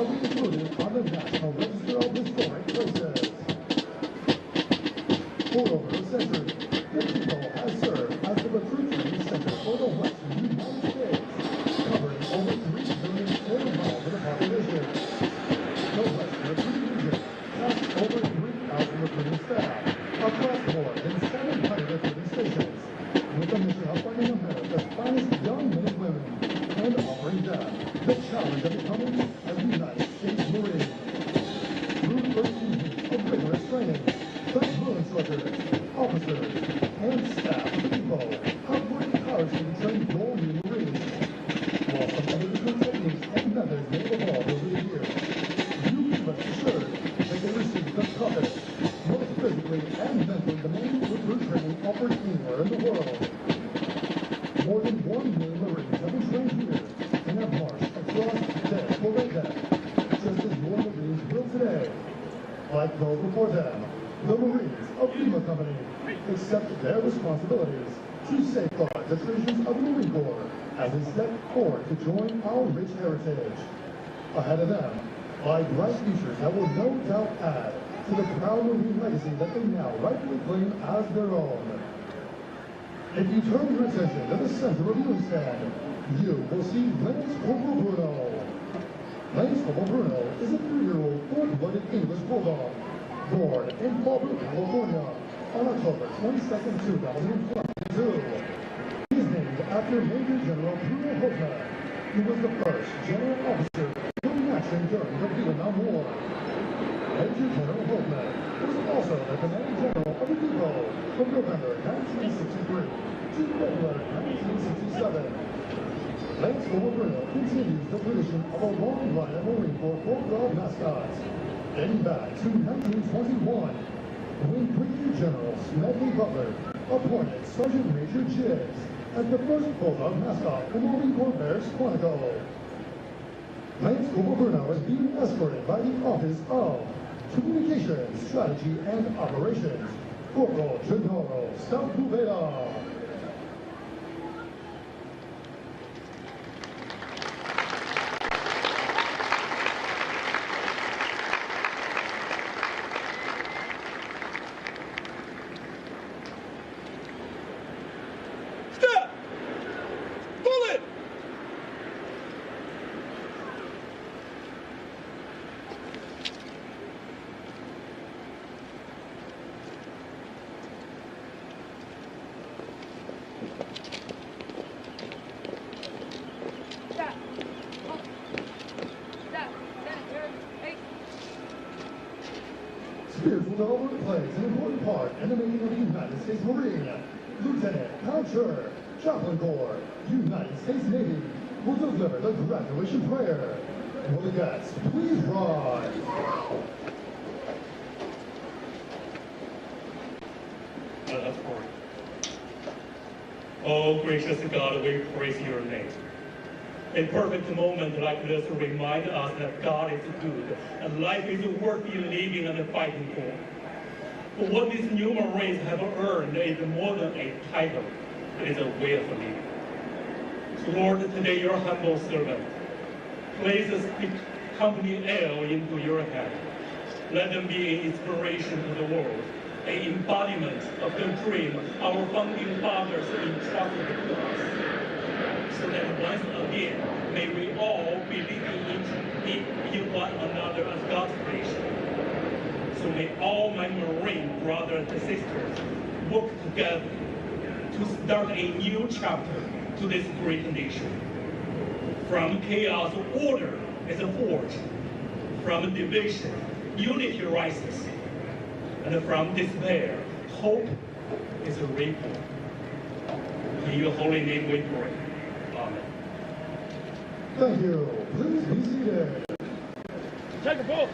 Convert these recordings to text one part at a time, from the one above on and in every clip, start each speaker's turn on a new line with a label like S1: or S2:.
S1: shall be included on the National Register of Historic Places. For over a century, the depot has served as the Recruit Training Center for the Western United States, covering over 3 million square miles of the population. The Western Recruiting Region has over 3,000 recruiting staff across more than 700 recruiting stations, with the mission of finding America's finest young men and women and offering them the challenge of becoming a United States Marine. Through 13 weeks of rigorous training, the drill instructors, officers, and staff of the depot have worked tirelessly to train your new Marines. While some other different techniques and methods may evolve over the years, you can rest assured that they receive the toughest, most physically and mentally demanding recruit training offered anywhere in the world. More than 1 million Marines have been trained here and have marched across deck for red deck, just as your Marines will today. Like those before them, the Marines of Lima Company accept their responsibilities to safeguard the traditions of the Marine Corps as they step forward to join our rich heritage. Ahead of them lie bright futures that will no doubt add to the proud Marine legacy that they now rightfully claim as their own. If you turn your attention to the center of your stand, you will see Lance Corporal Bruno. Lance Corporal Bruno is a 3-year-old full-blooded English bulldog, born in Fallbrook, California, on October 22nd, 2022. He is named after Major General Bruno Hofmann, who was the first general officer put in action during the Vietnam War. Major General Hofmann was also the commanding general of the depot from November 1963 to February 1967. Lance Corporal Bruno continues the tradition of a long line of Marine Corps Bulldog mascots, dating back to 1921, when Brigadier General Smedley Butler appointed Sergeant Major Jiggs as the first Bulldog mascot for Marine Corps Bears Quantico. Lance Corporal Bruno is being escorted by the Office of Communications, Strategy, and Operations, Corporal Gennaro Stampuveda. Spiritual development plays an important part in the making of the United States Marine. Lieutenant Pouncher, Chaplain Corps, United States Navy, will deliver the graduation prayer. Will the guests please rise?
S2: Let us pray. Oh, gracious God, we praise your name. A perfect moment like this reminds us that God is good and life is worth living and fighting for. But what these new Marines have earned is more than a title. It is a way of living. So Lord, today your humble servant places the company L into your hand. Let them be an inspiration to the world, an embodiment of the dream our founding fathers entrusted to us. So that once again, may we all believe in one another as God's creation. So may all my Marine brothers and sisters work together to start a new chapter to this great nation. From chaos, order is forged. From division, unity rises. And from despair, hope is reborn. In your holy name we pray. Amen.
S1: Thank you. Please be seated.
S2: Take a vote.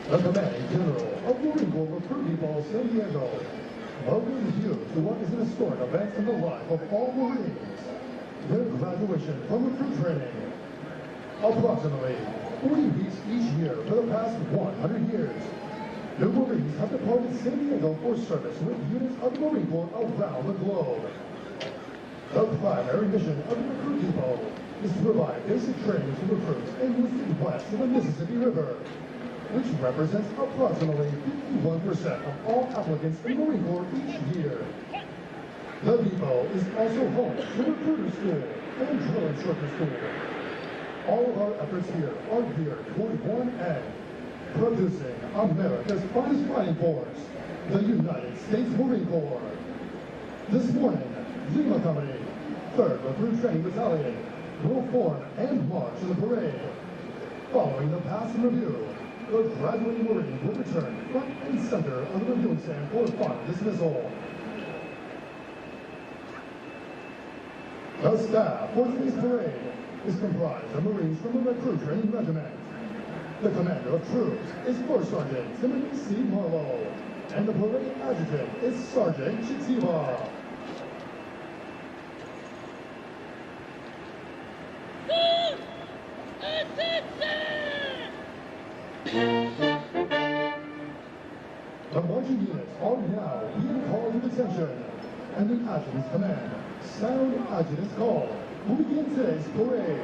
S1: The Commanding General of Marine Corps Recruit Depot San Diego welcomes you to what is an historic event in the life of all Marines, their graduation from recruit training. Approximately 40 weeks each year for the past 100 years, new Marines have departed San Diego for service with units of the Marine Corps around the globe. The primary mission of the Recruit Depot is to provide basic training to recruits enlisted west of the Mississippi River, which represents approximately 51% of all applicants in the Marine Corps each year. The depot is also home to recruiter school and drill instructor school. All of our efforts here are geared toward one end: producing America's finest fighting force, the United States Marine Corps. This morning, Lima Company, 3rd Recruit Training Battalion, will form and march in the parade. Following the pass and review, the graduating Marine will return front and center of the reviewing stand for final dismissal. The staff for today's parade is comprised of Marines from the Recruit Training Regiment. The commander of troops is First Sergeant Timothy C. Marlowe, and the parade adjutant is Sergeant Chitiva. The marching units are now being called to attention, and the adjutant's command, sound adjutant's call, will begin today's parade.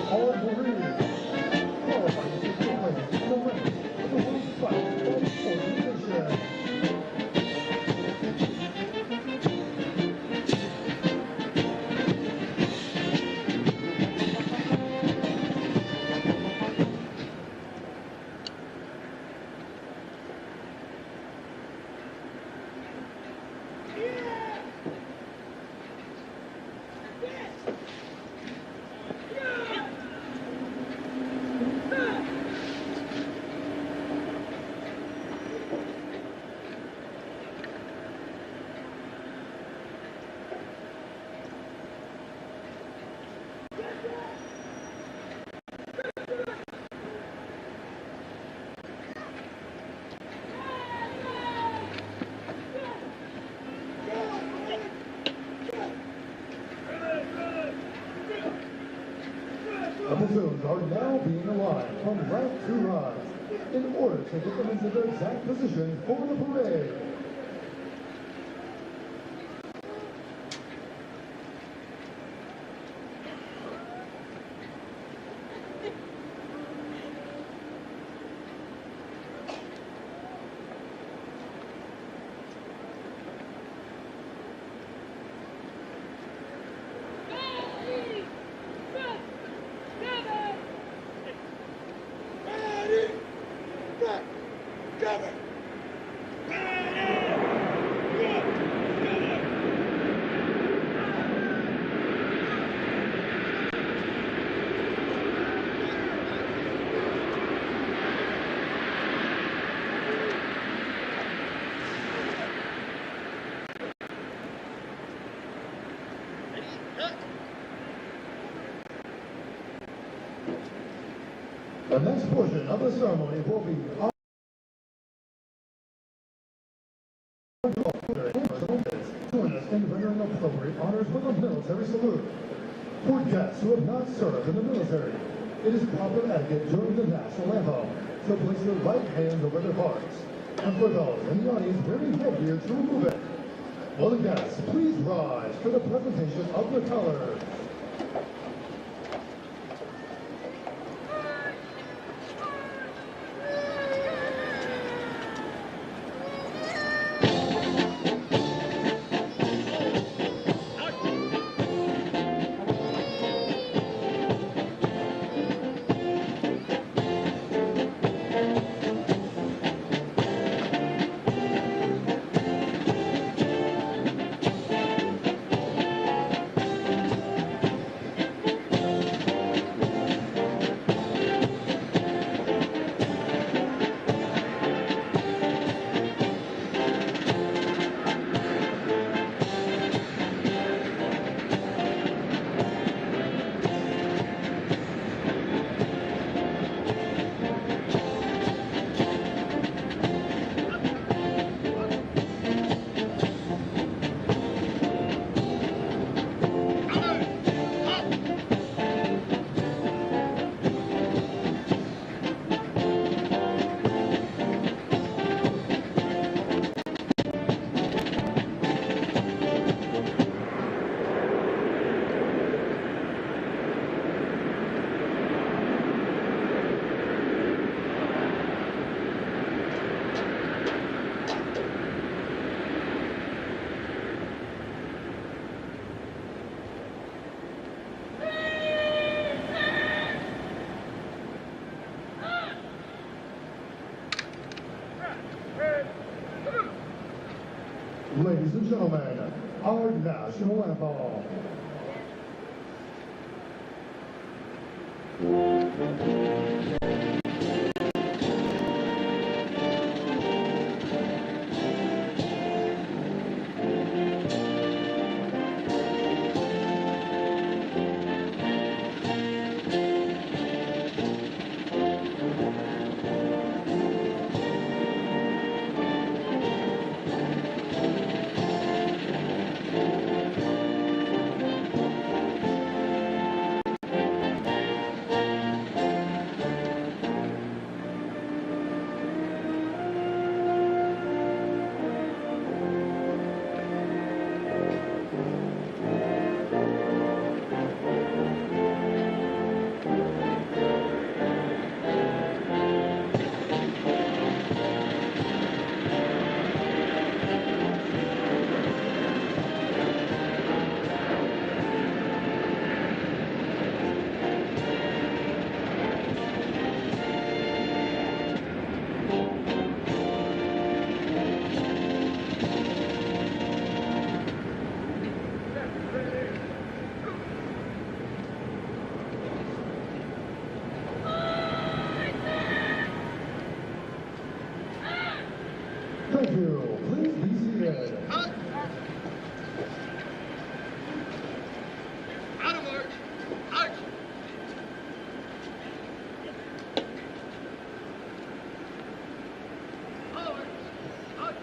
S1: All Marines. The platoons are now being aligned from left to right in order to get them into their exact position for the parade. The next portion of the ceremony will be join us in rendering appropriate honors with a military salute. For guests who have not served in the military, it is proper etiquette during the national anthem to place their right hands over their hearts, and for those in the audience wearing headgear to remove it. Will the guests please rise for the presentation of the colors? Ladies and gentlemen, our national anthem. Thank you. Please be seated.
S3: Out of march. March. Forward. March.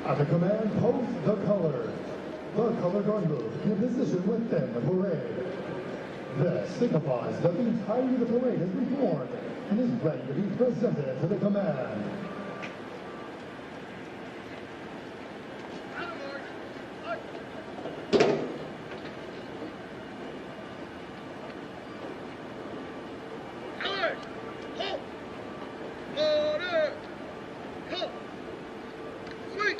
S1: At the command post, the colors. The color guard move in position within the parade. This signifies that the entirety of the parade is reformed and is ready to be presented to the command.
S3: Adam March. March. Alert. Halt. Order. Halt. Swing.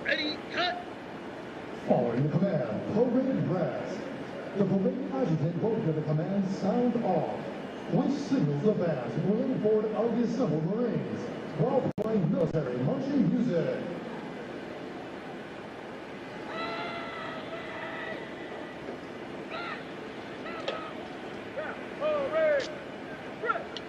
S3: Ready, cut.
S1: Following the command, parade rest. The parade adjutant will give the command sound off, which signals the band to move forward of the assembled Marines while playing military marching music.
S3: Parade. Rest.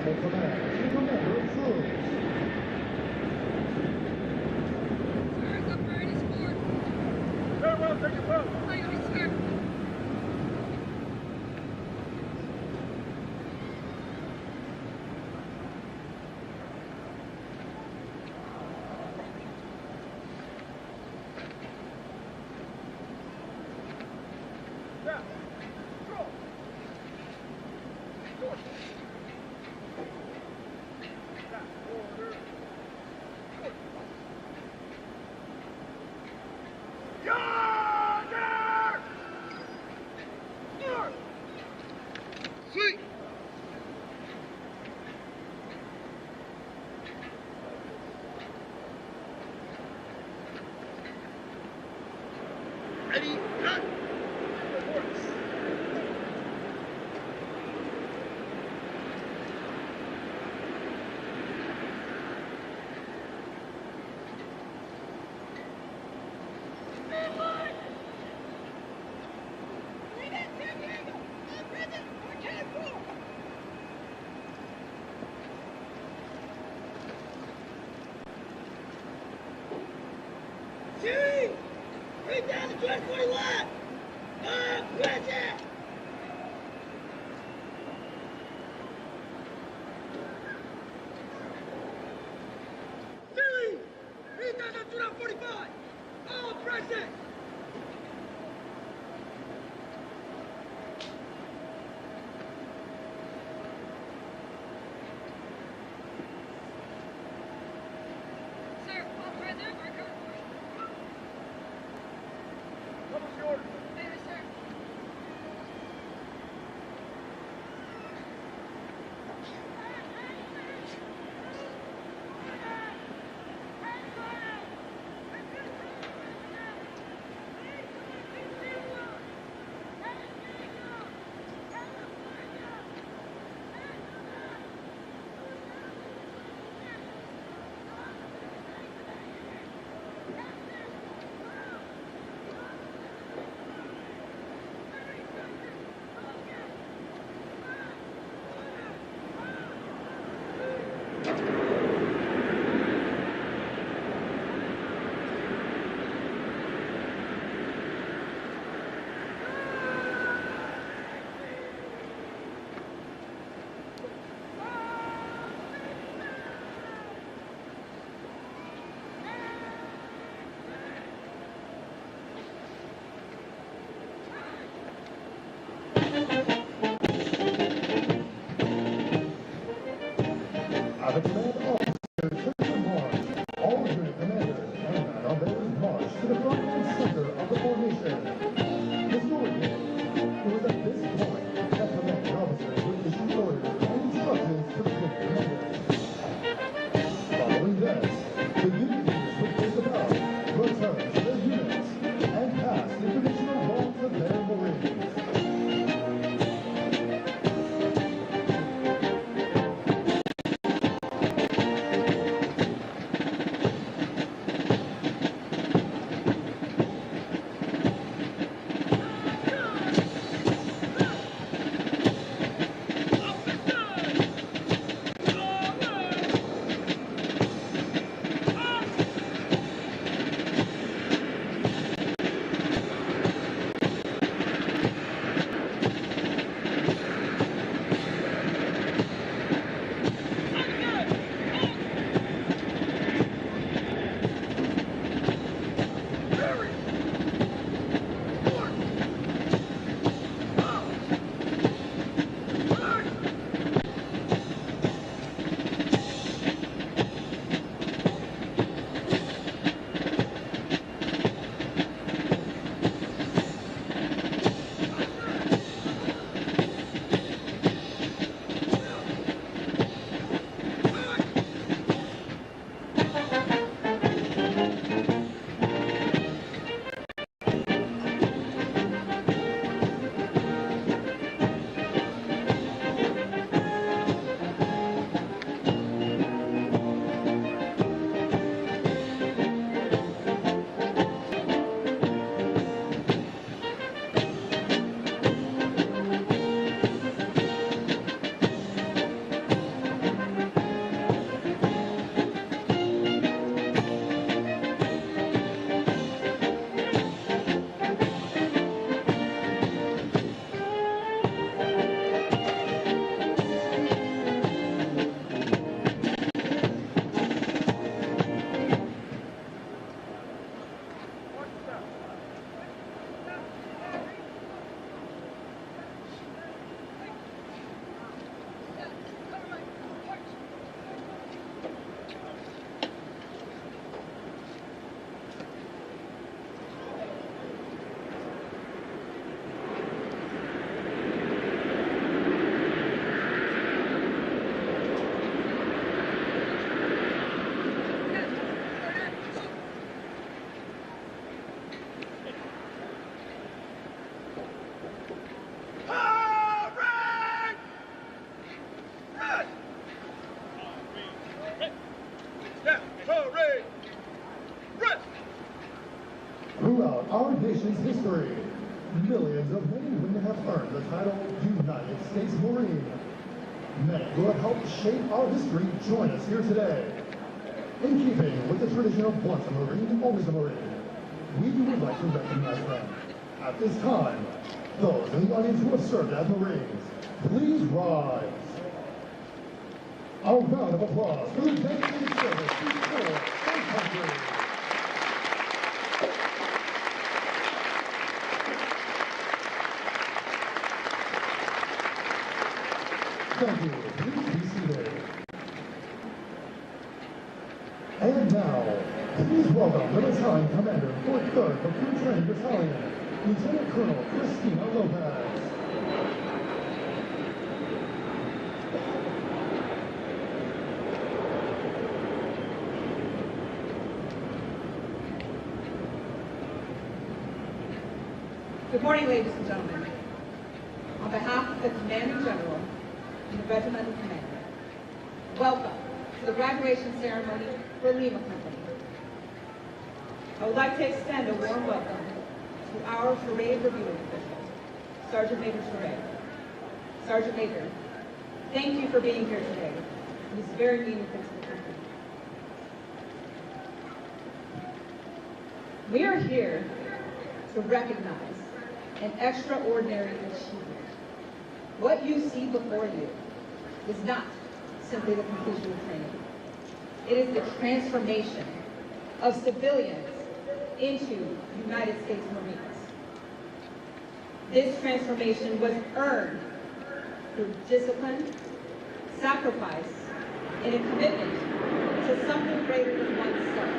S1: Rebel Command to Commander of Troops.
S4: Sir, the bird is forward.
S3: Farewell, take your post.
S4: Aye, aye, sir.
S3: Now, draw. North. Back, order. North. Yonder! North. Sweet. Ready, cut. Reports.
S4: Siri! Bring down the 1241! Present!
S3: Siri! Read down the 1245! All present!
S4: Sir, all present, our current force.
S3: Publish the order.
S4: Aye, aye, sir.
S1: Out of command officer, clear for march. All unit commanders and man-on-bearers march to the front and center of the formation. Historically, it was at this point that commanding officers would issue orders and instructions to the unit commanders. Following this, the unit leaders would face about, return to their units, and pass the traditional roll to their Marines. our nation's history, millions of men and women have earned the title United States Marine. Many who have helped shape our history join us here today. In keeping with the tradition of once a Marine, always a Marine, we would like to recognize them. At this time, those in the audience who have served as Marines, please rise. A round of applause for the dedicated service before our country. Thank you. Please be seated. And now, please welcome the Battalion Commander, 43rd Recruit Training Battalion, Lieutenant Colonel Christina Lopez.
S5: Good morning, ladies and gentlemen. On behalf of the Commanding General and the Regimental Commander, welcome to the graduation ceremony for Lima Company. I would like to extend a warm welcome to our parade reviewing official, Sergeant Major Charest. Sergeant Major, thank you for being here today. It is very meaningful to the country. We are here to recognize an extraordinary achievement. What you see before you is not simply the completion of training. It is the transformation of civilians into United States Marines. This transformation was earned through discipline, sacrifice, and a commitment to something greater than oneself.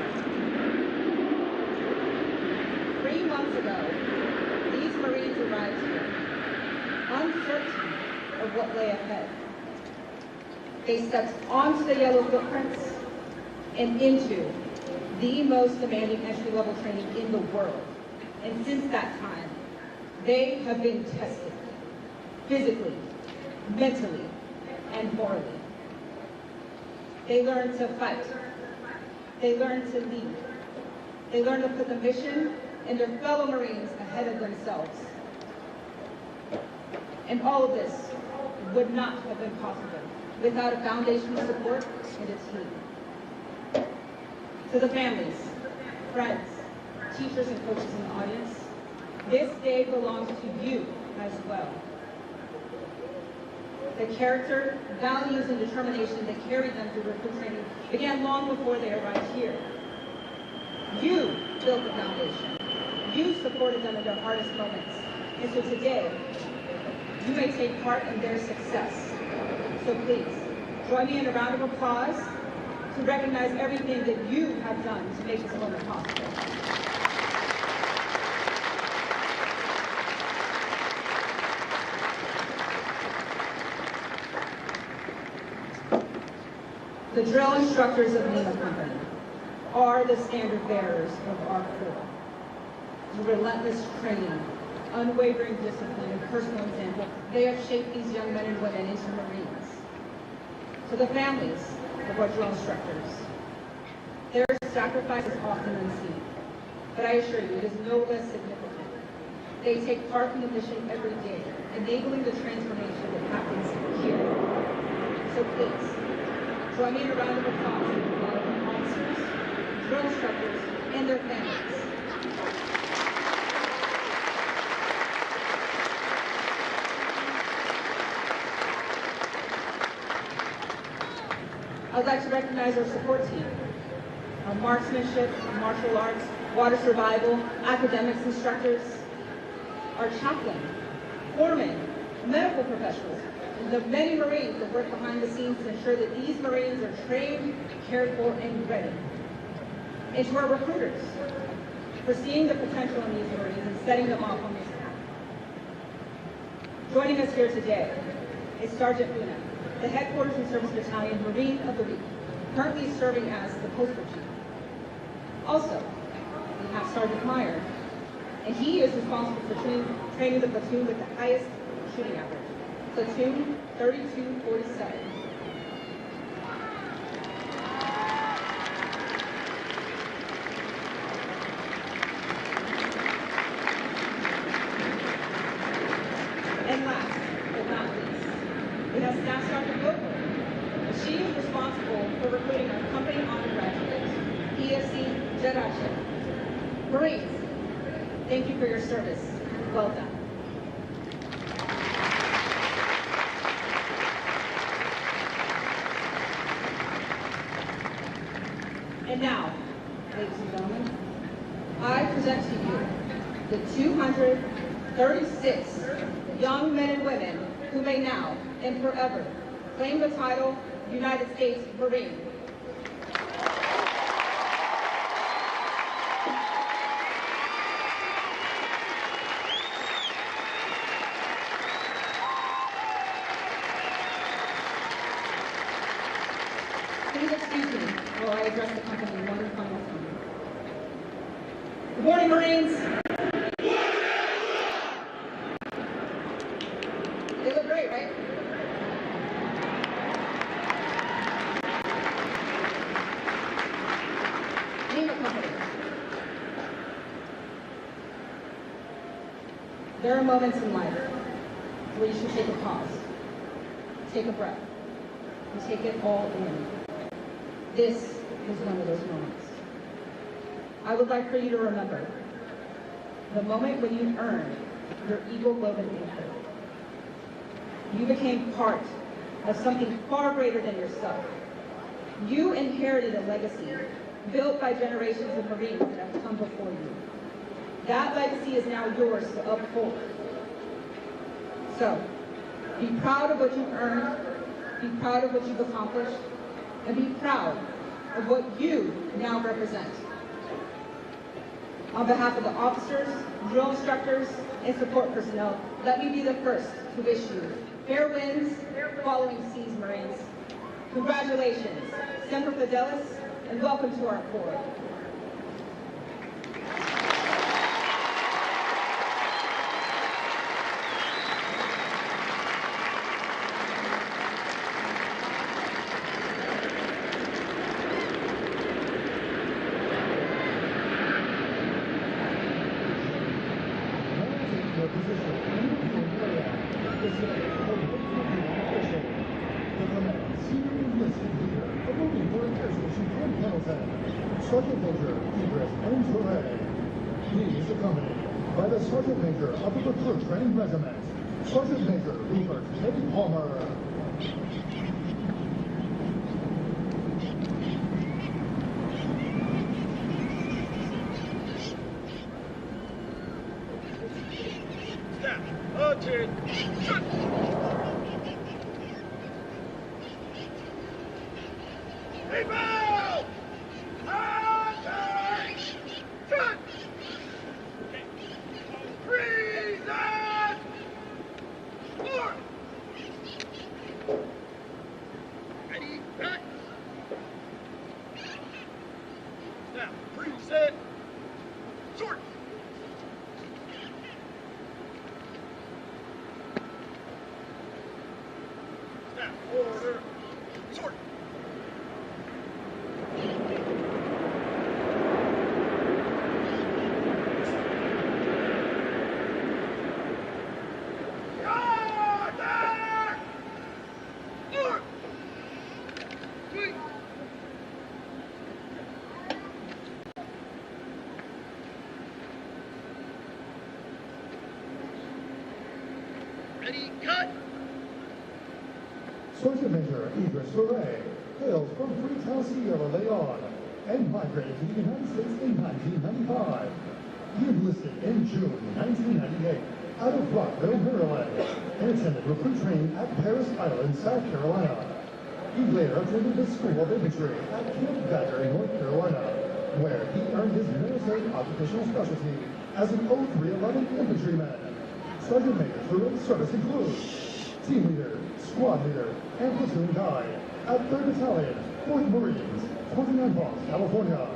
S5: 3 months ago, these Marines arrived here, uncertain of what lay ahead. They stepped onto the yellow footprints and into the most demanding entry-level training in the world. And since that time, they have been tested physically, mentally, and morally. They learned to fight. They learned to lead. They learned to put the mission and their fellow Marines ahead of themselves. And all of this would not have been possible without a foundation of support and a team. To the families, friends, teachers, and coaches in the audience, this day belongs to you as well. The character, values, and determination that carried them through recruit training began long before they arrived here. You built the foundation. You supported them in their hardest moments. And so today, you may take part in their success. So please, join me in a round of applause to recognize everything that you have done to make this moment possible. The drill instructors of Lima Company are the standard bearers of our Corps. The relentless training, unwavering discipline, and personal example, they have shaped these young men and women into Marines. To the families of our drill instructors, their sacrifice is often unseen, but I assure you, it is no less significant. They take part in the mission every day, enabling the transformation that happens here. So please, join me in a round of applause for our officers, drill instructors, and their families. I'd like to recognize our support team, our marksmanship, martial arts, water survival, academics instructors, our chaplain, foremen, medical professionals, and the many Marines that work behind the scenes to ensure that these Marines are trained, cared for, and ready. And to our recruiters for seeing the potential in these Marines and setting them off on this path. Joining us here today is Sergeant Luna, the Headquarters and Service Battalion Marine of the Week, currently serving as the Postal Chief. Also, we have Sergeant Meyer, and he is responsible for training the platoon with the highest shooting average, platoon 3247. Jediship. Marines, thank you for your service. Well done. And now, ladies and gentlemen, I present to you the 236 young men and women who may now and forever claim the title United States Marine. Please excuse me while I address the company one final time. Good morning, Marines. They look great, right? Lima Company. There are moments in life where you should take a pause, take a breath, and take it all in. This is one of those moments. I would like for you to remember the moment when you earned your Eagle Globe and Anchor. You became part of something far greater than yourself. You inherited a legacy built by generations of Marines that have come before you. That legacy is now yours to uphold. So, be proud of what you've earned, be proud of what you've accomplished, and be proud of what you now represent. On behalf of the officers, drill instructors, and support personnel, let me be the first to wish you fair winds following seas, Marines. Congratulations, Semper Fidelis, and welcome to our Corps.
S1: Sergeant Major Idris N. He is accompanied by the Sergeant Major of the Recruit Training Regiment, Sergeant Major Rupert K. Palmer.
S3: Order. Sort. Ready, cut!
S1: Sergeant Major Idris Soray hails from Freetown, Sierra Leone, and migrated to the United States in 1995. He enlisted in June 1998 out of Rockville, Maryland, and attended recruit training at Paris Island, South Carolina. He later attended the School of Infantry at Camp Badger, North Carolina, where he earned his military occupational specialty as an 0311 infantryman. Sergeant Major fluid service includes team leader, squad leader, and platoon guide at 3rd Battalion, 4th Marines, 29 Palms, California.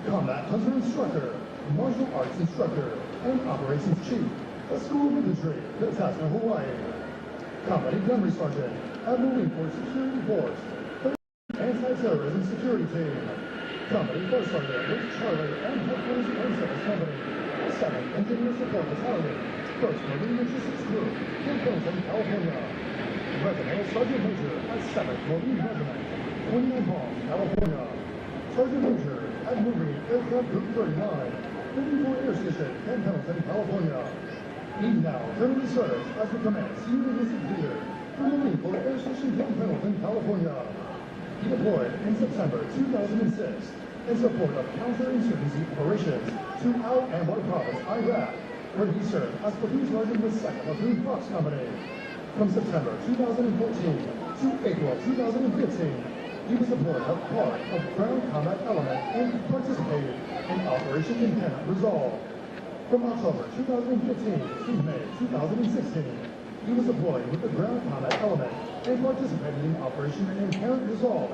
S1: Combat hunter instructor, martial arts instructor, and operations chief, the School of Infantry, Pendleton, Hawaii. Company gunnery sergeant at Marine Corps Security Force, 3rd Anti-Terrorism Security Team. Company first sergeant with Charlie and Headquarters Air Company, 2nd Engineer Support Battalion, 1st Marine Logistics Group, in Pendleton, California. Regimental Sergeant Major at 7th Marine Regiment, 29 Palms, California. Sergeant Major at Marine Aircraft Group 39, 54 Air Station in Pendleton, California. He now currently serves as the Command Senior Enlisted Leader for Marine Corps Air Station in Pendleton, California. He deployed in September 2006 in support of counterinsurgency operations to Al-Anbar Province, Iraq, where he served as platoon sergeant with 2nd Platoon Fox Company. From September 2014 to April 2015, he was deployed as part of Ground Combat Element and participated in Operation Inherent Resolve. From October 2015 to May 2016, he was deployed with the Ground Combat Element and participated in Operation Inherent Resolve.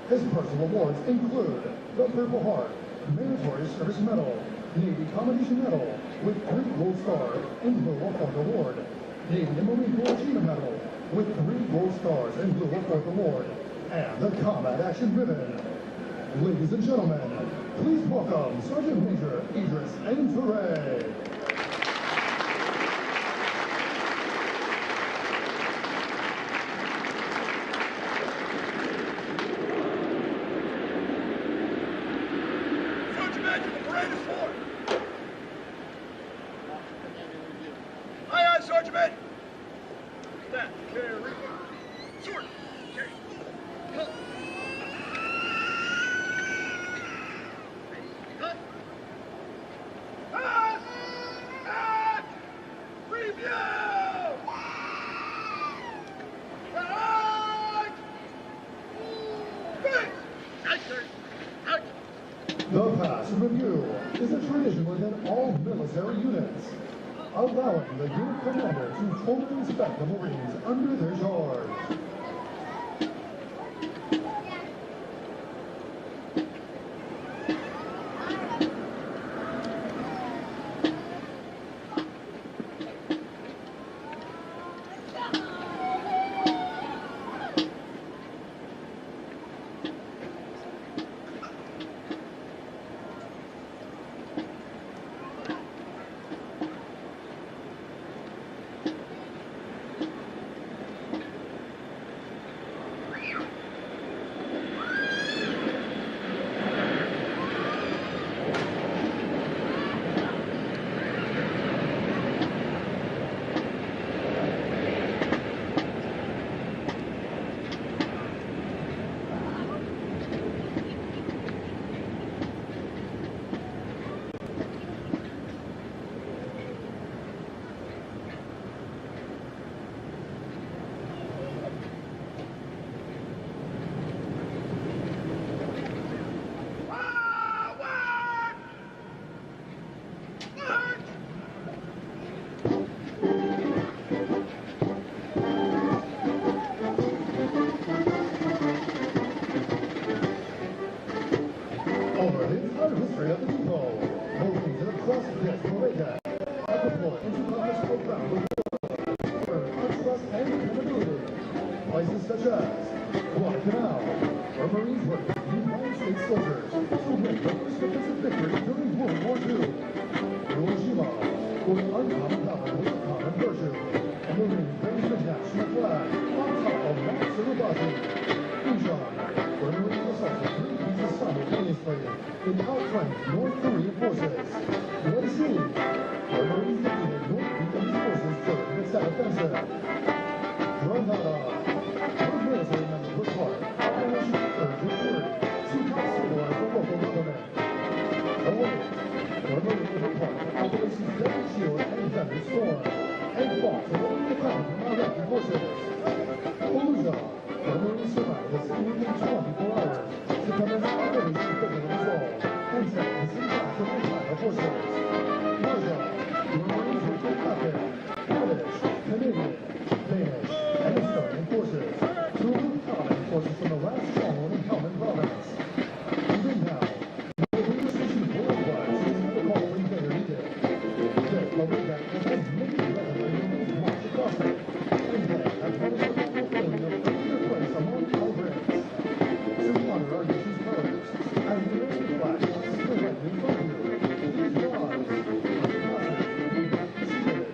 S1: His personal awards include the Purple Heart, Meritorious Service Medal, Navy Commendation Medal with 3 Gold Stars and Blue Wolf Award, Navy and Marine Corps Achievement Medal with 3 Gold Stars and Blue Wolf Award, and the Combat Action Ribbon. Ladies and gentlemen, please welcome Sergeant Major Idris Ntoure.
S3: Sergeant Major, the parade is forward. Aye, aye, Sergeant Major. Stand, carry. Sword, carry. Cut. Cut. Pass. Act. Review. Act. Face. Act, sir. Act.
S1: The pass review is a tradition within all military units, allowing the unit commander to totally inspect the Marines under their charge. Over the entire history of the depot, moving to the cross-deck parade deck, are deployed into conflicts profound with war, trust and dependability. Places such as Guadalcanal, where Marines worked with United States soldiers to win the first defensive victory during World War II. Hiroshima, where uncommon power was a common virtue, and Marines raised the national flag on top of Mount Surabati. Fujian, where Marines assaulted 3 pieces simultaneously in outranked North Korean forces. Leipzig, where Marines defeated North Vietnamese forces during the Tet Offensive. Granada, where military members were part of Operation Urgent Fury to help stabilize the local government. Hawaii, where Marines were part of Operations Desert Shield and Desert Storm, and fought to open the ground from Iraqi forces. Fallujah, where Marines survived the city within 24 hours to commence Operation Inherent Resolve and set the city back from anti forces. Russia, where Marines were put captive, British, Canadian, Danish, and Estonian forces to remove Ottoman forces from the last stronghold in Helmand province. Even now, military stations worldwide to receive the call when they are needed. This lovely event has had many legendary Marines march across it, and they have had a remarkable feeling of earning their place among all ranks. To honor our nation's colors, and the American flag is directly in front of you. Please rise. Our passage will be appreciated.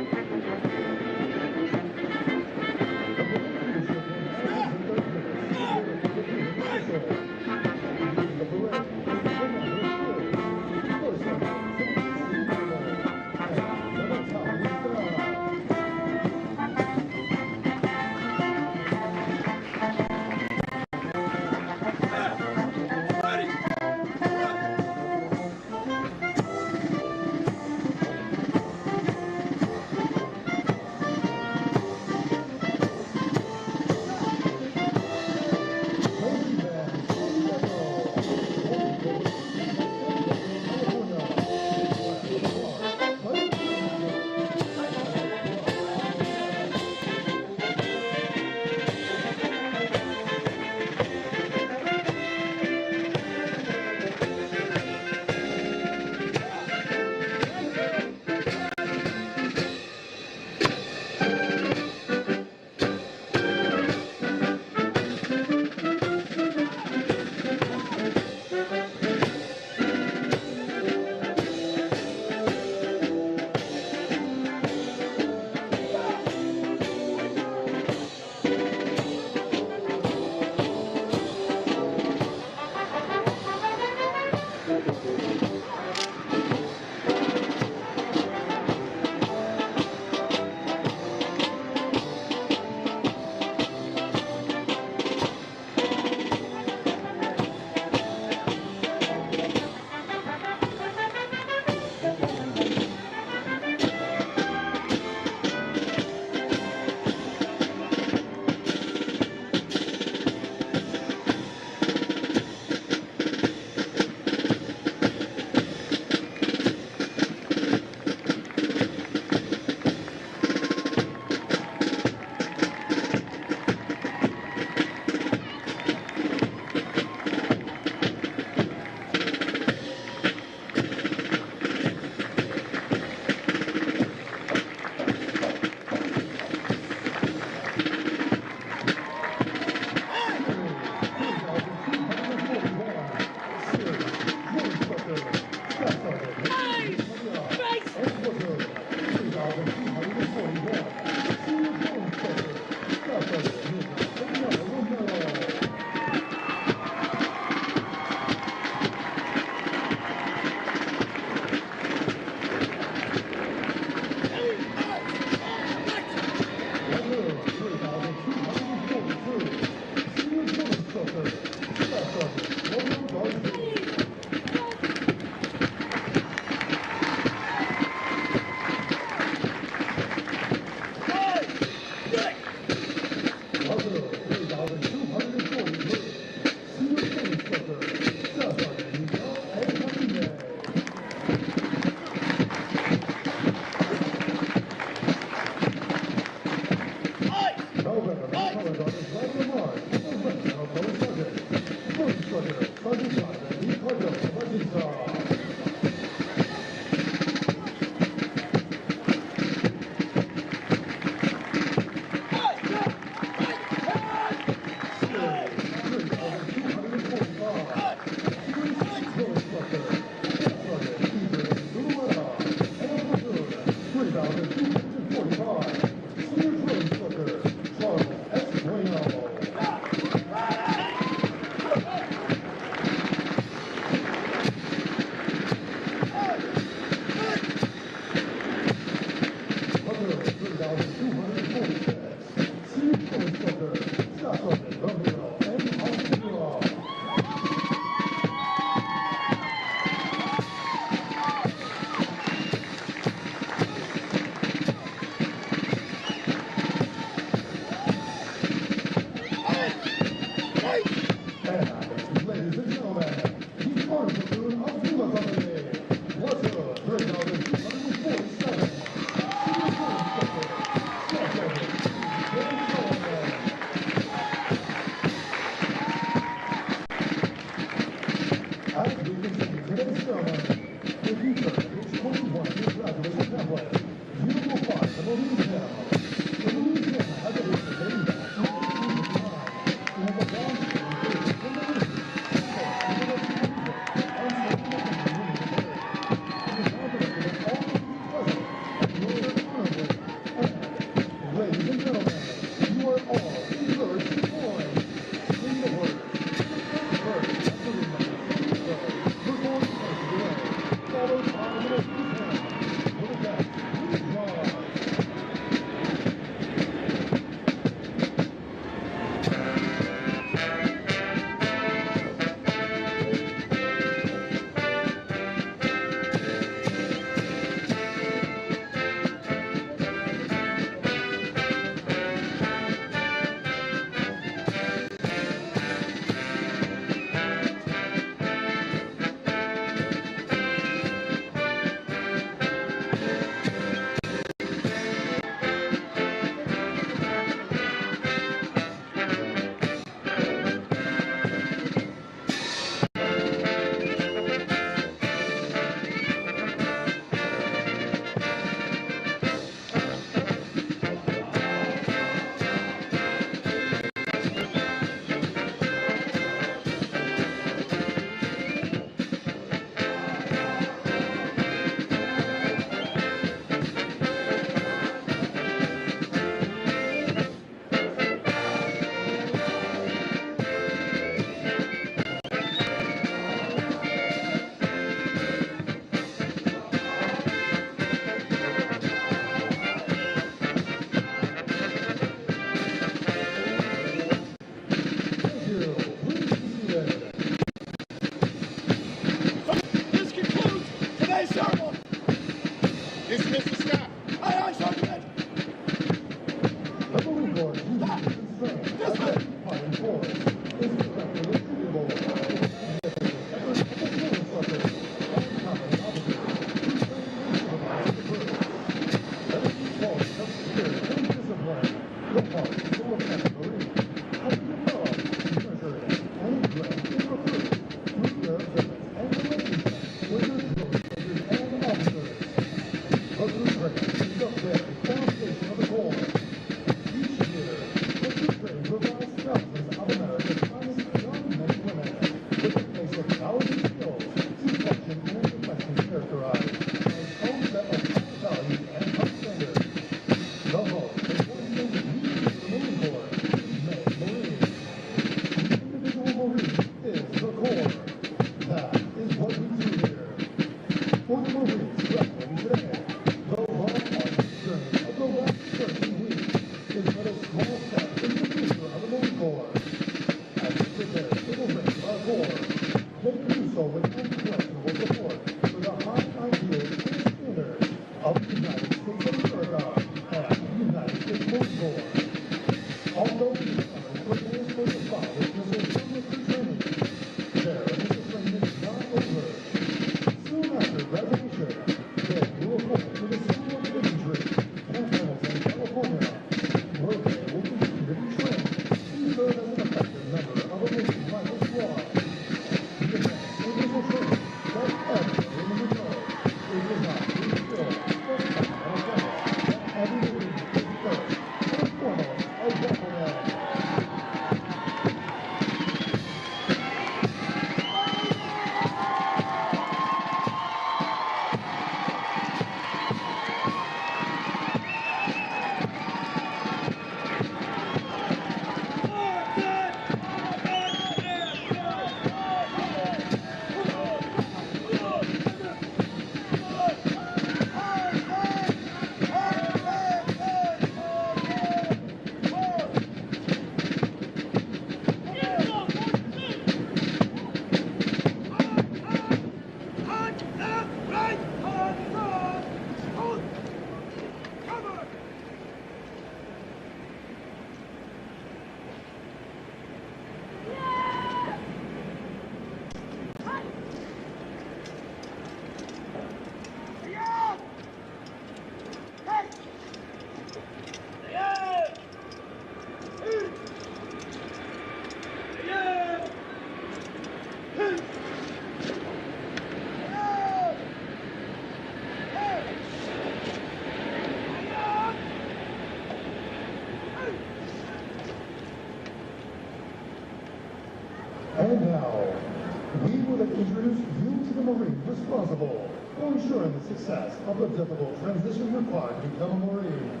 S1: that introduce you to the Marine responsible for ensuring the success of the difficult transition required to become a Marine.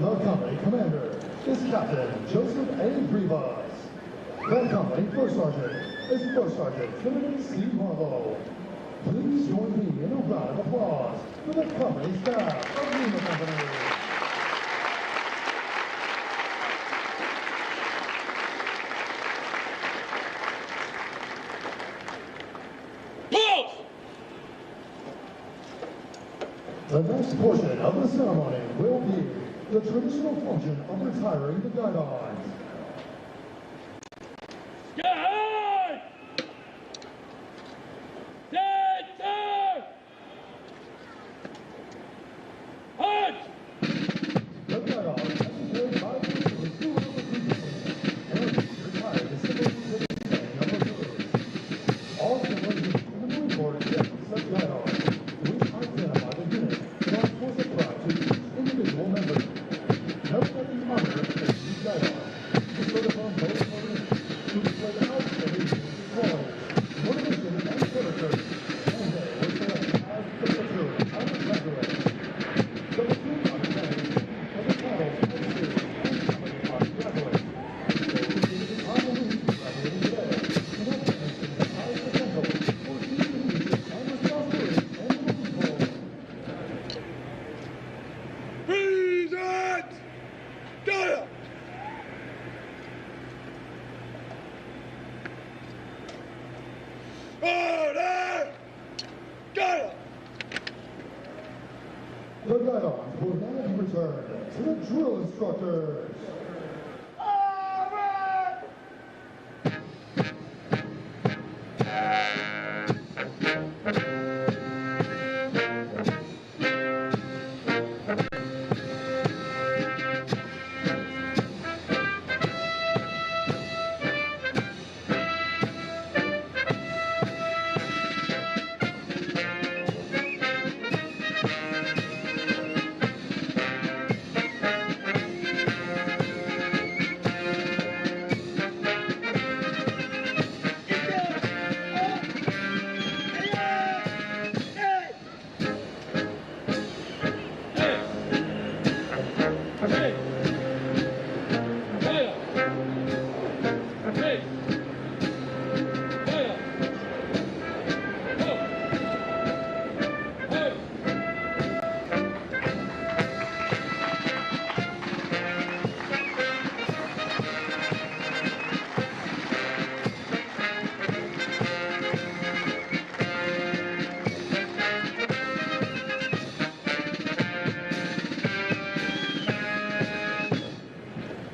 S1: The company commander is Captain Joseph A. Rivas. The company first sergeant is First Sergeant Timothy C. Marlowe. Please join me in a round of applause for the company staff of Lima Company. The next portion of the ceremony will be the traditional function of retiring the guidons.
S2: Stand! Stand, sir! Hunt!
S1: The guidons, educated by the School of Infantry, and retired to civil standing of the crews. All similar units in the Marine Corps get such guidons, which identify the unit and are force of pride to each individual member. Note that the honor of these guidons is bestowed upon those Marines who displayed outstanding qualities, motivation, and character, and they were selected as the platoon undergraduates. The platoon undergraduates are the titles of series and company undergraduates. They received the honor we graduated today, and have demonstrated the high potential for future leadership and responsibilities and people.
S3: Present! Got it! Order! Got it!
S1: The guidons will now be returned to the drill instructors.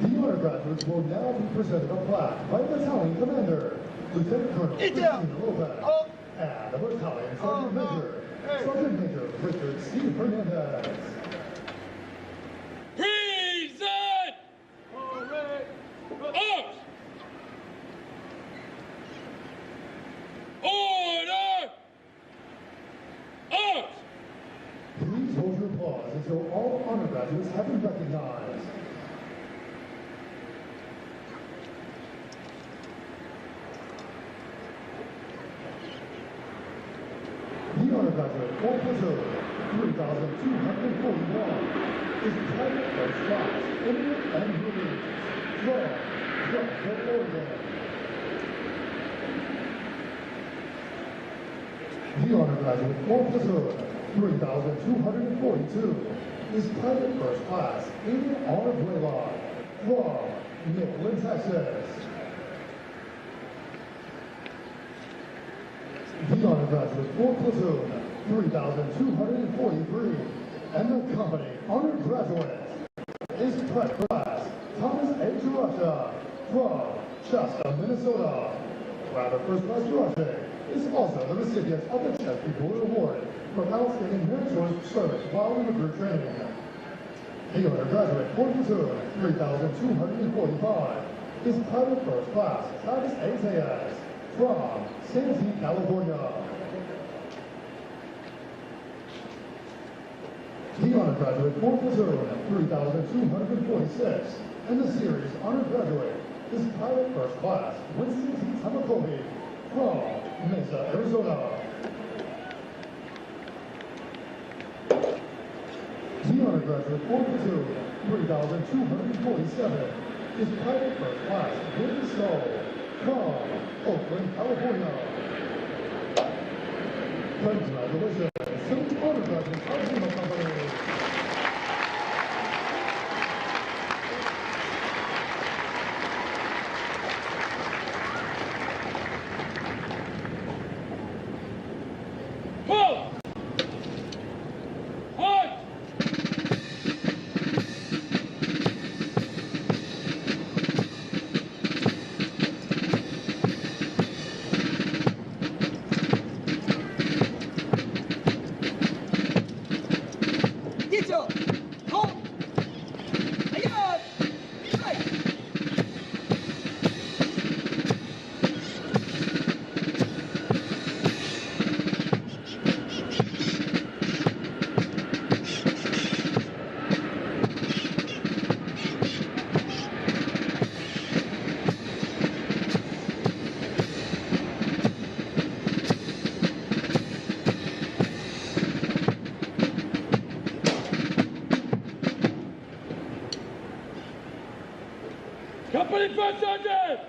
S1: Undergraduates will now be presented a plaque by the battalion commander, Lieutenant Colonel Christina Lopez, and the battalion sergeant major, Sergeant Major Richard C. Hernandez.
S2: Present! Up! Order! Up!
S1: Please hold your applause until all undergraduates have been recognized. The undergraduate for platoon 3,241 is private first class Indian and Marines from Pendleton, Oregon. The undergraduate for platoon 3,242 is private first class Indian Abuela from Midland, Texas. The undergraduate for platoon 3,243 and the company undergraduate is private class Thomas A. Girasha from Shasta, Minnesota. Private first class Girasha is also the recipient of the Chess People Award for outstanding meritorious service while in recruit training. The undergraduate for platoon 3,245 is private first class Travis A. Zayas from Santee, California. The undergraduate for platoon 3,246 and the series undergraduate is private first class Winston T. Tamakobi from Mesa, Arizona. The undergraduate for platoon 3,247 is Private First Class David Stoll from Oakland, California. Congratulations to the undergraduate of Lima Company.
S6: Company First Sergeant!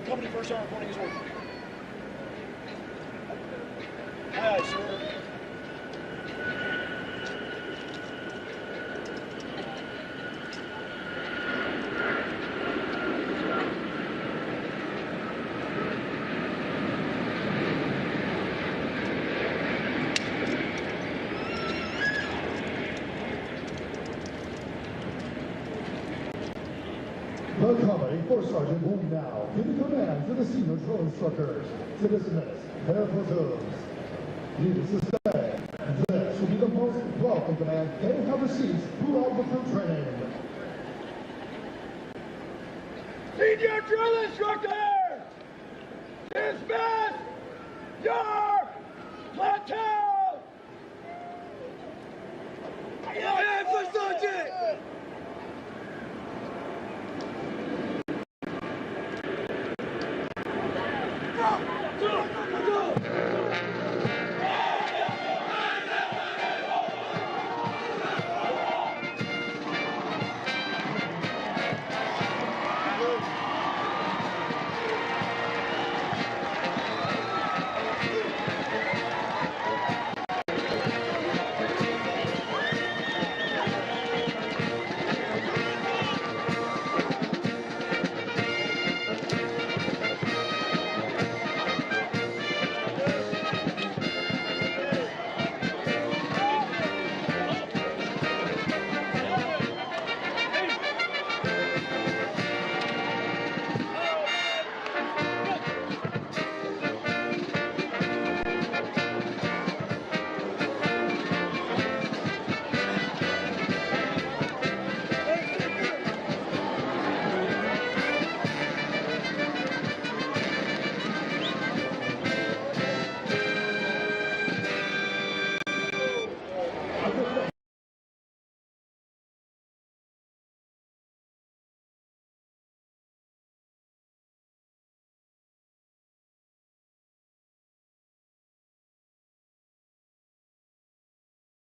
S6: Company First Sergeant reporting his order. Aye, sir.
S1: The company First Sergeant will now give the command to the senior drill instructors to dismiss their platoons. Needless to say, this will be the most welcome command they have received throughout recruit training.
S6: Senior drill instructor! Dismiss your